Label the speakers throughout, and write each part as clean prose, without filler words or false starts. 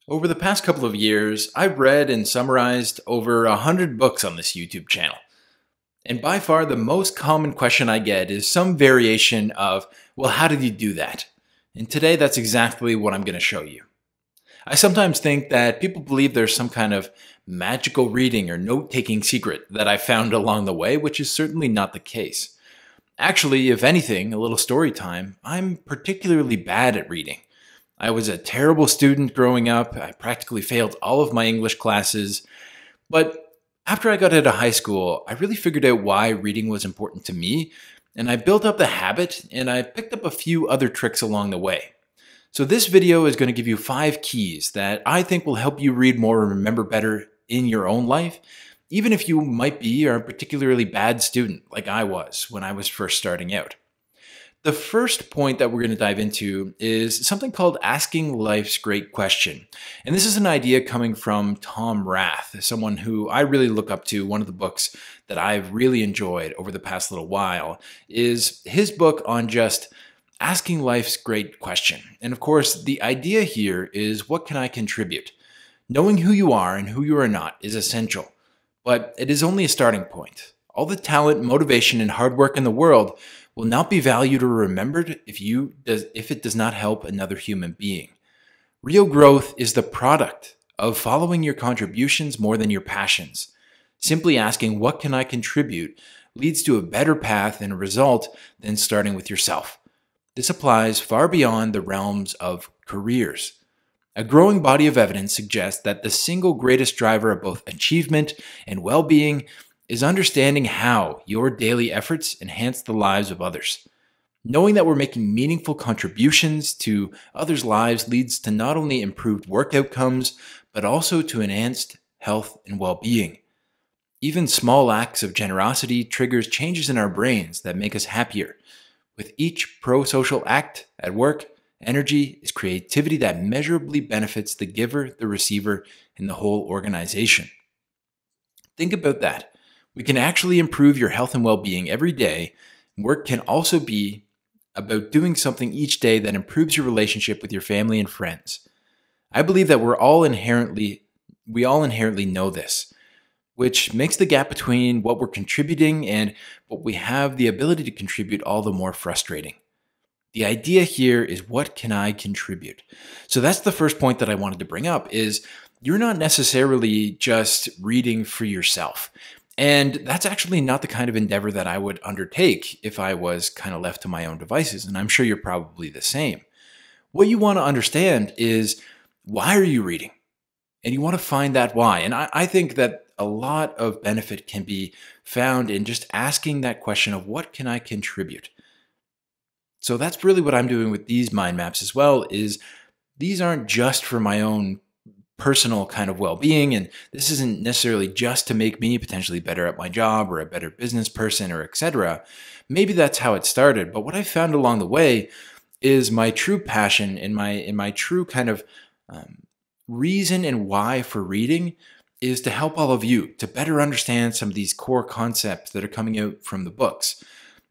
Speaker 1: Over the past couple of years, I've read and summarized over 100 books on this YouTube channel. And by far, the most common question I get is some variation of, well, how did you do that? And today, that's exactly what I'm going to show you. I sometimes think that people believe there's some kind of magical reading or note-taking secret that I found along the way, which is certainly not the case. Actually, if anything, a little story time, I'm particularly bad at reading. I was a terrible student growing up. I practically failed all of my English classes. But after I got out of high school, I really figured out why reading was important to me, and I built up the habit, and I picked up a few other tricks along the way. So this video is going to give you 5 keys that I think will help you read more and remember better in your own life, even if you might be a particularly bad student like I was when I was first starting out. The first point that we're going to dive into is something called asking life's great question. And this is an idea coming from Tom Rath, someone who I really look up to. One of the books that I've really enjoyed over the past little while is his book on just asking life's great question. And of course, the idea here is, what can I contribute? Knowing who you are and who you are not is essential, but it is only a starting point. All the talent, motivation, and hard work in the world will not be valued or remembered if it does not help another human being. Real growth is the product of following your contributions more than your passions. Simply asking, what can I contribute, leads to a better path and a result than starting with yourself. This applies far beyond the realms of careers. A growing body of evidence suggests that the single greatest driver of both achievement and well-being is understanding how your daily efforts enhance the lives of others. Knowing that we're making meaningful contributions to others' lives leads to not only improved work outcomes, but also to enhanced health and well-being. Even small acts of generosity triggers changes in our brains that make us happier. With each pro-social act at work, energy is creativity that measurably benefits the giver, the receiver, and the whole organization. Think about that. We can actually improve your health and well-being every day. Work can also be about doing something each day that improves your relationship with your family and friends. I believe that we all inherently know this, which makes the gap between what we're contributing and what we have the ability to contribute all the more frustrating. The idea here is, what can I contribute? So that's the first point that I wanted to bring up, is you're not necessarily just reading for yourself. And that's actually not the kind of endeavor that I would undertake if I was kind of left to my own devices. And I'm sure you're probably the same. What you want to understand is, why are you reading? And you want to find that why. And I think that a lot of benefit can be found in just asking that question of, what can I contribute? So that's really what I'm doing with these mind maps as well, is these aren't just for my own personal kind of well-being, and this isn't necessarily just to make me potentially better at my job or a better business person or etc. Maybe that's how it started, but what I found along the way is my true passion and my true kind of reason and why for reading is to help all of you to better understand some of these core concepts that are coming out from the books.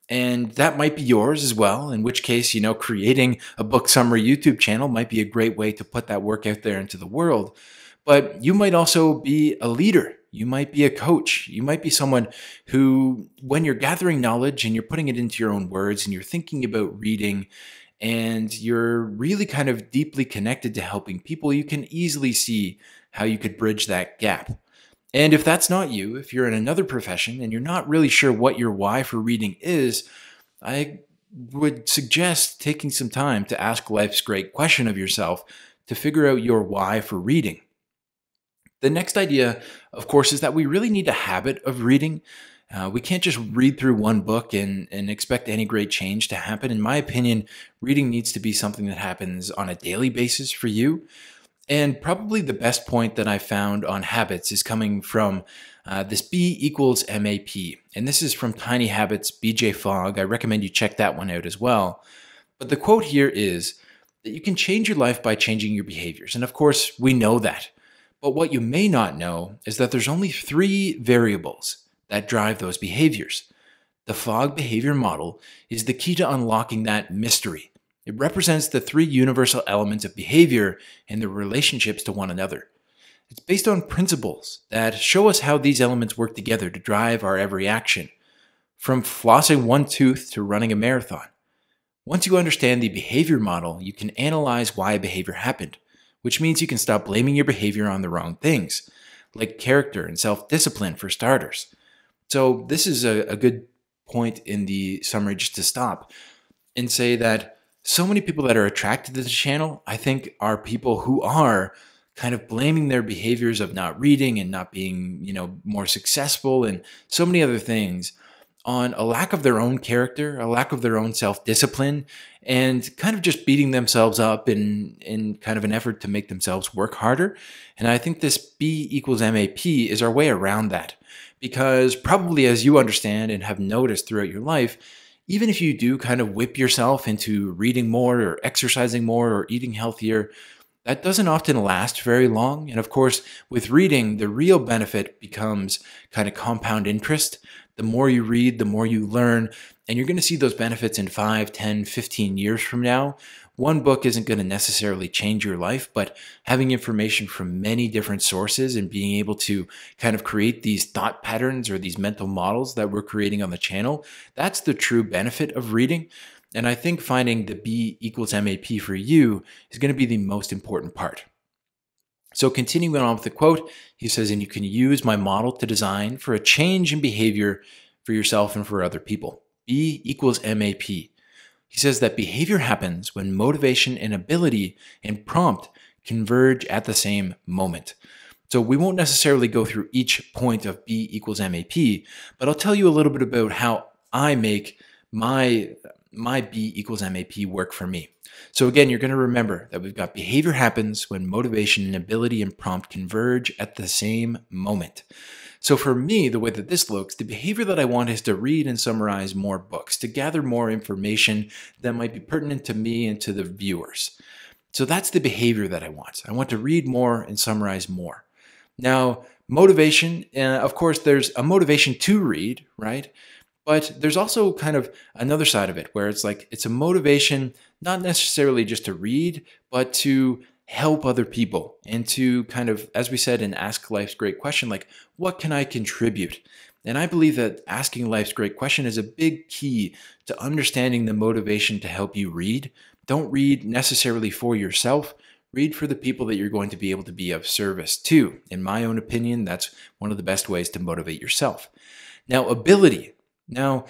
Speaker 1: And that might be yours as well, in which case, creating a book summary YouTube channel might be a great way to put that work out there into the world. But you might also be a leader. You might be a coach. You might be someone who, when you're gathering knowledge and you're putting it into your own words and you're thinking about reading and you're really kind of deeply connected to helping people, you can easily see how you could bridge that gap. And if that's not you, if you're in another profession and you're not really sure what your why for reading is, I would suggest taking some time to ask life's great question of yourself to figure out your why for reading. The next idea, of course, is that we really need a habit of reading. We can't just read through one book and expect any great change to happen. In my opinion, reading needs to be something that happens on a daily basis for you. And probably the best point that I found on habits is coming from this B=MAP. And this is from Tiny Habits, BJ Fogg. I recommend you check that one out as well. But the quote here is that you can change your life by changing your behaviors. And of course, we know that. But what you may not know is that there's only 3 variables that drive those behaviors. The Fogg behavior model is the key to unlocking that mystery It represents the three universal elements of behavior and their relationships to one another. It's based on principles that show us how these elements work together to drive our every action, from flossing one tooth to running a marathon. Once you understand the behavior model, you can analyze why a behavior happened, which means you can stop blaming your behavior on the wrong things, like character and self-discipline for starters. So this is a good point in the summary just to stop and say that so many people that are attracted to the channel, I think, are people who are kind of blaming their behaviors of not reading and not being, more successful and so many other things on a lack of their own character, a lack of their own self-discipline, and kind of just beating themselves up in kind of an effort to make themselves work harder. And I think this B equals MAP is our way around that. Because probably as you understand and have noticed throughout your life, even if you do kind of whip yourself into reading more or exercising more or eating healthier, that doesn't often last very long. And of course, with reading, the real benefit becomes kind of compound interest. The more you read, the more you learn, and you're going to see those benefits in 5, 10, 15 years from now. One book isn't going to necessarily change your life, but having information from many different sources and being able to kind of create these thought patterns or these mental models that we're creating on the channel, that's the true benefit of reading. And I think finding the B equals MAP for you is going to be the most important part. So continuing on with the quote, he says, and you can use my model to design for a change in behavior for yourself and for other people. B equals MAP. He says that behavior happens when motivation and ability and prompt converge at the same moment. So we won't necessarily go through each point of B equals MAP, but I'll tell you a little bit about how I make my B equals MAP work for me. So again, you're going to remember that we've got behavior happens when motivation and ability and prompt converge at the same moment. So for me, the way that this looks, the behavior that I want is to read and summarize more books, to gather more information that might be pertinent to me and to the viewers. So that's the behavior that I want. I want to read more and summarize more. Now, motivation, of course, there's a motivation to read, right? But there's also kind of another side of it where it's like it's a motivation not necessarily just to read, but to help other people and to kind of, as we said in Ask Life's Great Question, like, what can I contribute? And I believe that asking life's great question is a big key to understanding the motivation to help you read. Don't read necessarily for yourself. Read for the people that you're going to be able to be of service to. In my own opinion, that's one of the best ways to motivate yourself. Now, ability. Now,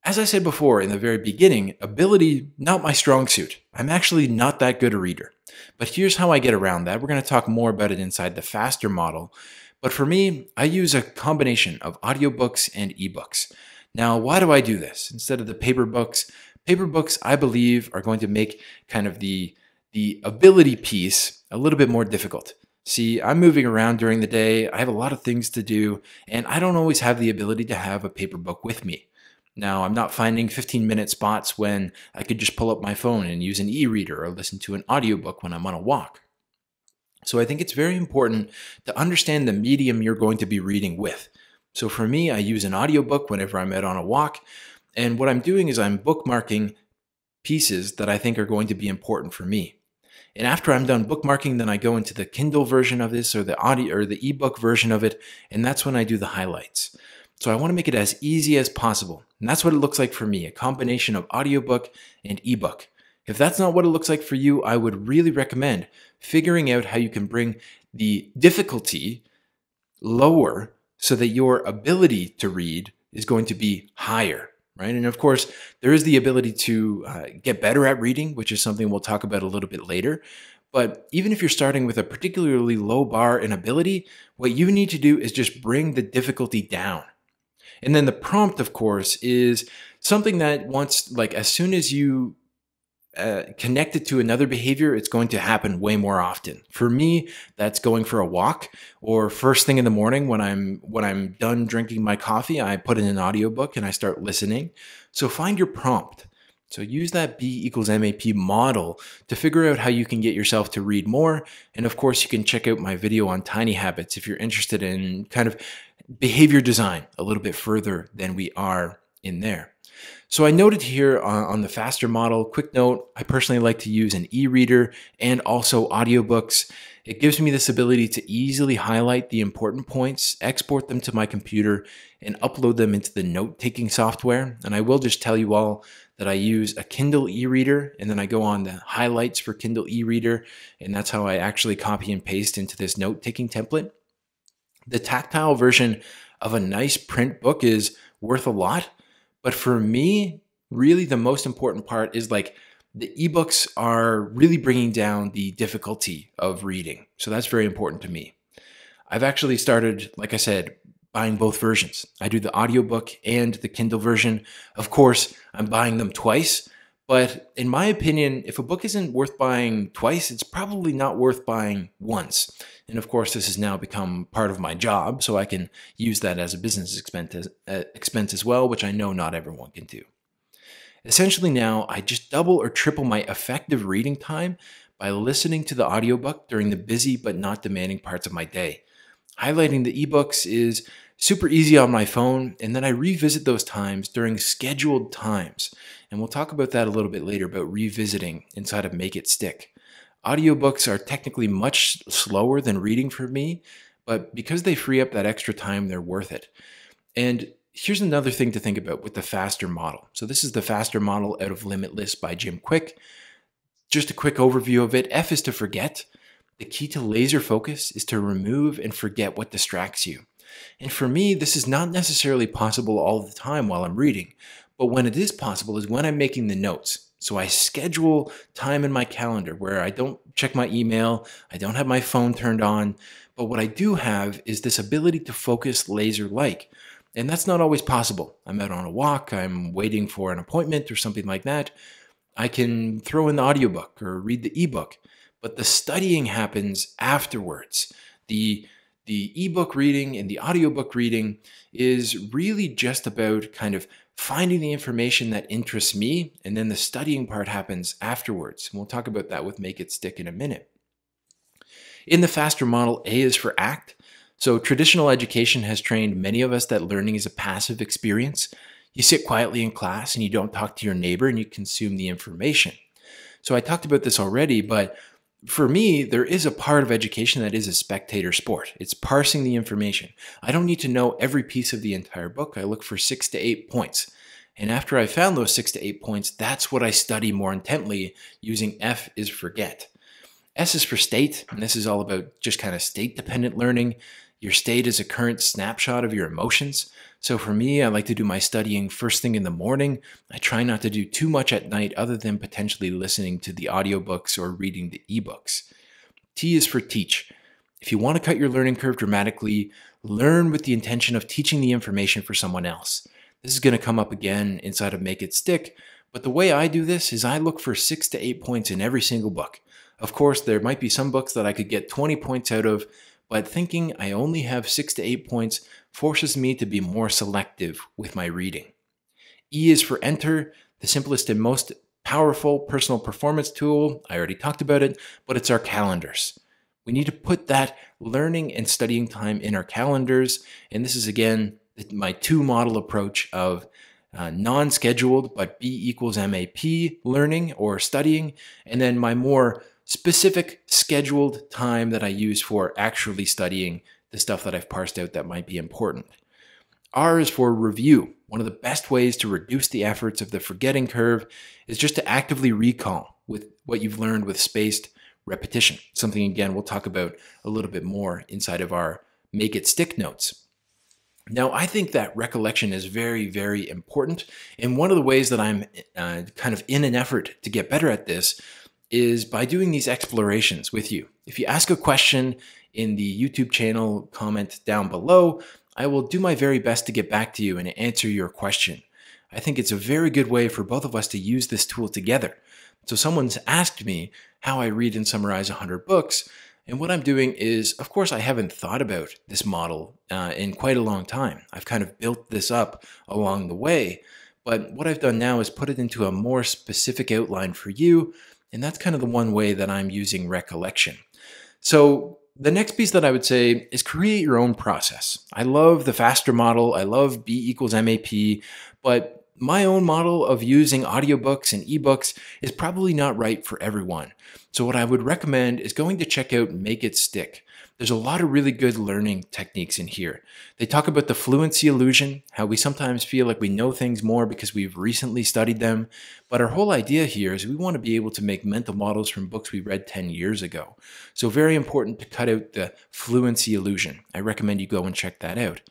Speaker 1: as I said before in the very beginning, ability, not my strong suit. I'm actually not that good a reader. But here's how I get around that. We're going to talk more about it inside the FASTER model. But for me, I use a combination of audiobooks and ebooks. Now, why do I do this? Instead of the paper books, I believe, are going to make kind of the ability piece a little bit more difficult. See, I'm moving around during the day. I have a lot of things to do, and I don't always have the ability to have a paper book with me. Now, I'm not finding 15-minute spots when I could just pull up my phone and use an e-reader or listen to an audiobook when I'm on a walk. So I think it's very important to understand the medium you're going to be reading with. So for me, I use an audiobook whenever I'm out on a walk, and what I'm doing is I'm bookmarking pieces that I think are going to be important for me. And after I'm done bookmarking, then I go into the Kindle version of this or the audio or the ebook version of it, and that's when I do the highlights. So I want to make it as easy as possible. And that's what it looks like for me, a combination of audiobook and ebook. If that's not what it looks like for you, I would really recommend figuring out how you can bring the difficulty lower so that your ability to read is going to be higher, right? And of course, there is the ability to get better at reading, which is something we'll talk about a little bit later. But even if you're starting with a particularly low bar in ability, what you need to do is just bring the difficulty down. And then the prompt, of course, is something that once, like as soon as you connect it to another behavior, it's going to happen way more often. For me, that's going for a walk, or first thing in the morning when I'm done drinking my coffee, I put in an audiobook and I start listening. So find your prompt. So use that B equals MAP model to figure out how you can get yourself to read more. And of course, you can check out my video on tiny habits if you're interested in kind of behavior design a little bit further than we are in there. So I noted here on the faster model, quick note, I personally like to use an e-reader and also audiobooks. It gives me this ability to easily highlight the important points, export them to my computer, and upload them into the note-taking software. And I will just tell you all that I use a Kindle e-reader, and then I go on the highlights for Kindle e-reader, and that's how I actually copy and paste into this note-taking template. The tactile version of a nice print book is worth a lot. But for me, really the most important part is like the ebooks are really bringing down the difficulty of reading. So that's very important to me. I've actually started, like I said, buying both versions. I do the audiobook and the Kindle version. Of course, I'm buying them twice. But in my opinion, if a book isn't worth buying twice, it's probably not worth buying once. And of course, this has now become part of my job, so I can use that as a business expense as well, which I know not everyone can do. Essentially now, I just double or triple my effective reading time by listening to the audiobook during the busy but not demanding parts of my day. Highlighting the ebooks is super easy on my phone, and then I revisit those times during scheduled times. And we'll talk about that a little bit later about revisiting inside of Make It Stick. Audiobooks are technically much slower than reading for me, but because they free up that extra time, they're worth it. And here's another thing to think about with the faster model. So this is the faster model out of Limitless by Jim Kwik. Just a quick overview of it. F is to forget. The key to laser focus is to remove and forget what distracts you. And for me, this is not necessarily possible all the time while I'm reading, but when it is possible is when I'm making the notes. So I schedule time in my calendar where I don't check my email, I don't have my phone turned on, but what I do have is this ability to focus laser-like. And that's not always possible. I'm out on a walk, I'm waiting for an appointment or something like that. I can throw in the audiobook or read the ebook, but the studying happens afterwards. The ebook reading and the audiobook reading is really just about kind of finding the information that interests me, and then the studying part happens afterwards. And we'll talk about that with Make It Stick in a minute. In the faster model, A is for act. So traditional education has trained many of us that learning is a passive experience. You sit quietly in class and you don't talk to your neighbor and you consume the information. So I talked about this already, but for me, there is a part of education that is a spectator sport. It's parsing the information. I don't need to know every piece of the entire book. I look for 6 to 8 points. And after I found those 6 to 8 points, that's what I study more intently using F is forget. S is for state, and this is all about just kind of state-dependent learning. Your state is a current snapshot of your emotions. So for me, I like to do my studying first thing in the morning. I try not to do too much at night other than potentially listening to the audiobooks or reading the ebooks. T is for teach. If you want to cut your learning curve dramatically, learn with the intention of teaching the information for someone else. This is going to come up again inside of Make It Stick, but the way I do this is I look for 6 to 8 points in every single book. Of course, there might be some books that I could get 20 points out of, but thinking I only have 6 to 8 points forces me to be more selective with my reading. E is for enter, the simplest and most powerful personal performance tool. I already talked about it, but it's our calendars. We need to put that learning and studying time in our calendars. And this is, again, my 2-model approach of non-scheduled, but B equals MAP learning or studying, and then my more specific scheduled time that I use for actually studying the stuff that I've parsed out that might be important. R is for review. One of the best ways to reduce the efforts of the forgetting curve is just to actively recall with what you've learned with spaced repetition. Something, again, we'll talk about a little bit more inside of our Make It Stick notes. Now, I think that recollection is very, very important. And one of the ways that I'm kind of in an effort to get better at this is by doing these explorations with you. If you ask a question in the YouTube channel, comment down below, I will do my very best to get back to you and answer your question. I think it's a very good way for both of us to use this tool together. So someone's asked me how I read and summarize 100 books, and what I'm doing is, of course, I haven't thought about this model in quite a long time. I've kind of built this up along the way, but what I've done now is put it into a more specific outline for you, and that's kind of the one way that I'm using recollection. So the next piece that I would say is create your own process. I love the faster model. I love B equals MAP, but my own model of using audiobooks and ebooks is probably not right for everyone. So what I would recommend is going to check out Make It Stick. There's a lot of really good learning techniques in here. They talk about the fluency illusion, how we sometimes feel like we know things more because we've recently studied them. But our whole idea here is we want to be able to make mental models from books we read 10 years ago. So very important to cut out the fluency illusion. I recommend you go and check that out.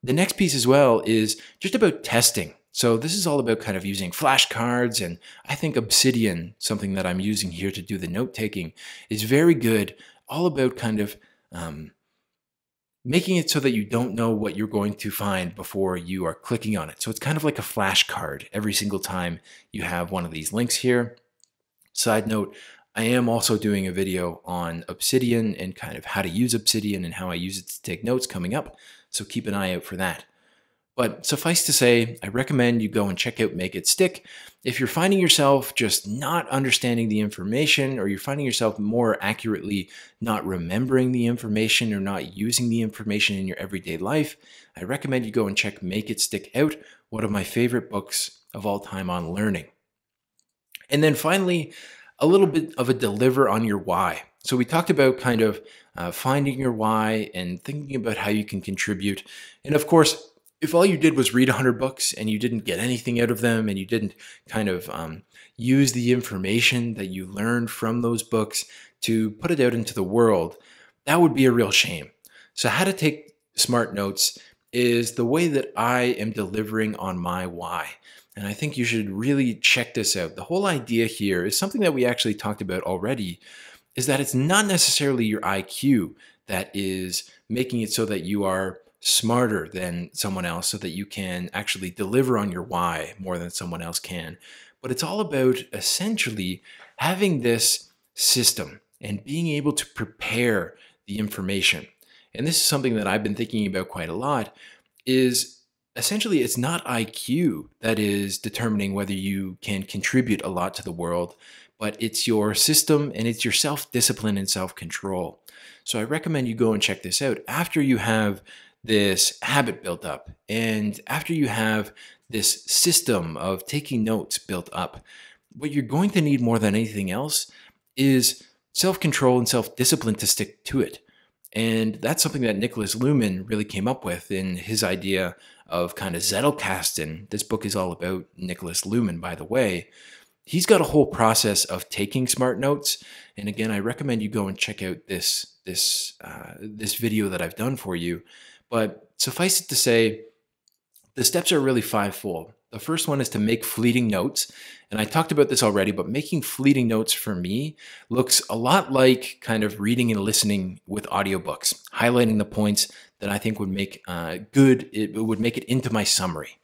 Speaker 1: The next piece as well is just about testing. So this is all about kind of using flashcards, and I think Obsidian, something that I'm using here to do the note taking, is very good, all about kind of making it so that you don't know what you're going to find before you are clicking on it. So it's kind of like a flashcard every single time you have one of these links here. Side note, I am also doing a video on Obsidian and kind of how to use Obsidian and how I use it to take notes coming up. So keep an eye out for that. But suffice to say, I recommend you go and check out Make It Stick. If you're finding yourself just not understanding the information, or you're finding yourself more accurately not remembering the information or not using the information in your everyday life, I recommend you go and check Make It Stick out, one of my favorite books of all time on learning. And then finally, a little bit of a deliver on your why. So we talked about kind of finding your why and thinking about how you can contribute. And of course, if all you did was read 100 books and you didn't get anything out of them, and you didn't kind of use the information that you learned from those books to put it out into the world, that would be a real shame. So how to take smart notes is the way that I am delivering on my why. And I think you should really check this out. The whole idea here is something that we actually talked about already, is that it's not necessarily your IQ that is making it so that you are smarter than someone else so that you can actually deliver on your why more than someone else can. But it's all about essentially having this system and being able to prepare the information. And this is something that I've been thinking about quite a lot, is essentially it's not IQ that is determining whether you can contribute a lot to the world, but it's your system and it's your self-discipline and self-control. So I recommend you go and check this out after you have this habit built up, and after you have this system of taking notes built up. What you're going to need more than anything else is self-control and self-discipline to stick to it. And that's something that Niklas Luhmann really came up with in his idea of kind of Zettelkasten. This book is all about Niklas Luhmann, by the way. He's got a whole process of taking smart notes. And again, I recommend you go and check out this video that I've done for you. But suffice it to say, the steps are really fivefold. The first one is to make fleeting notes. And I talked about this already, but making fleeting notes for me looks a lot like kind of reading and listening with audiobooks, highlighting the points that I think would make it would make it into my summary.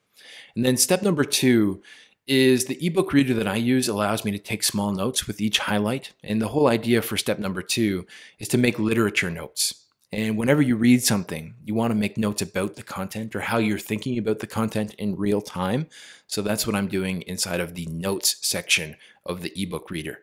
Speaker 1: And then step number 2 is the ebook reader that I use allows me to take small notes with each highlight. And the whole idea for step number 2 is to make literature notes. And whenever you read something, you want to make notes about the content or how you're thinking about the content in real time. So that's what I'm doing inside of the notes section of the ebook reader.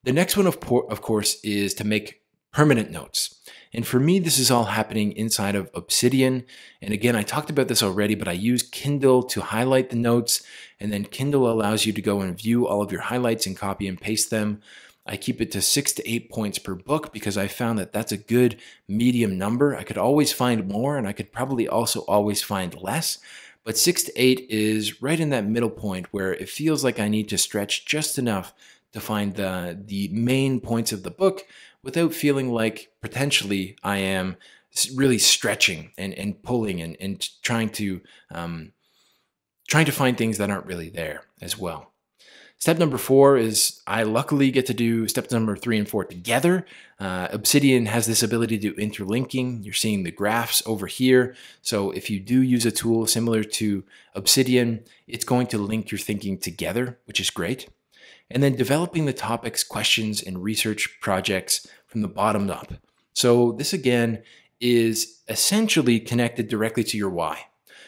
Speaker 1: The next one, of course, is to make permanent notes. And for me, this is all happening inside of Obsidian. And again, I talked about this already, but I use Kindle to highlight the notes. And then Kindle allows you to go and view all of your highlights and copy and paste them. I keep it to 6 to 8 points per book because I found that that's a good medium number. I could always find more, and I could probably also always find less. But 6 to 8 is right in that middle point where it feels like I need to stretch just enough to find the main points of the book without feeling like potentially I am really stretching and pulling and trying to find things that aren't really there as well. Step number 4 is I luckily get to do steps number 3 and 4 together. Obsidian has this ability to do interlinking. You're seeing the graphs over here. So if you do use a tool similar to Obsidian, it's going to link your thinking together, which is great. And then developing the topics, questions, and research projects from the bottom up. So this again is essentially connected directly to your why.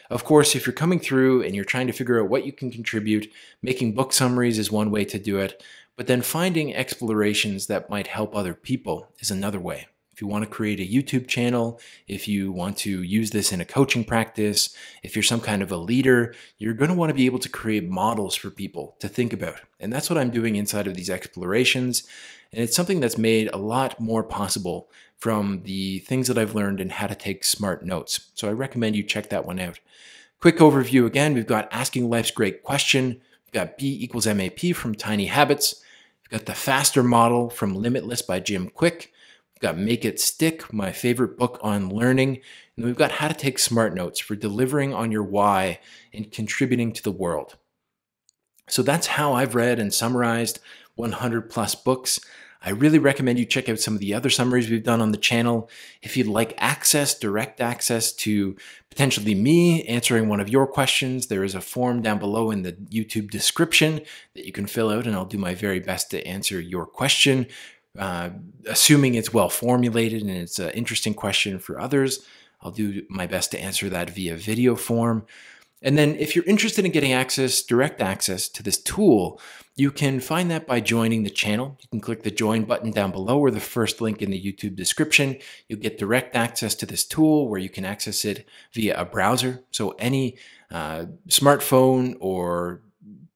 Speaker 1: Of course, if you're coming through and you're trying to figure out what you can contribute, making book summaries is one way to do it, but then finding explorations that might help other people is another way. If If you want to create a YouTube channel, if you want to use this in a coaching practice, if you're some kind of a leader, you're going to want to be able to create models for people to think about. And that's what I'm doing inside of these explorations. And it's something that's made a lot more possible from the things that I've learned in How to Take Smart Notes. So I recommend you check that one out. Quick overview again, we've got Asking Life's Great Question. We've got B = MAP from Tiny Habits. We've got The Faster Model from Limitless by Jim Quick. We've got Make It Stick, my favorite book on learning. And we've got How to Take Smart Notes for delivering on your why and contributing to the world. So that's how I've read and summarized 100 plus books. I really recommend you check out some of the other summaries we've done on the channel. If you'd like access, direct access to potentially me answering one of your questions, there is a form down below in the YouTube description that you can fill out, and I'll do my very best to answer your question. Assuming it's well formulated and it's an interesting question for others, I'll do my best to answer that via video form. And then if you're interested in getting access, direct access to this tool, you can find that by joining the channel. You can click the join button down below or the first link in the YouTube description. You'll get direct access to this tool where you can access it via a browser. So any smartphone or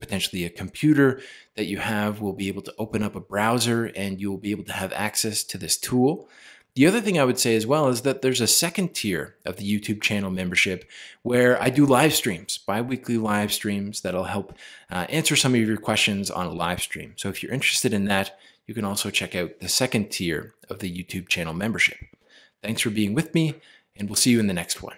Speaker 1: potentially a computer that you have will be able to open up a browser and you'll be able to have access to this tool. The other thing I would say as well is that there's a second tier of the YouTube channel membership where I do live streams, bi-weekly live streams that'll help answer some of your questions on a live stream. So if you're interested in that, you can also check out the second tier of the YouTube channel membership. Thanks for being with me, and we'll see you in the next one.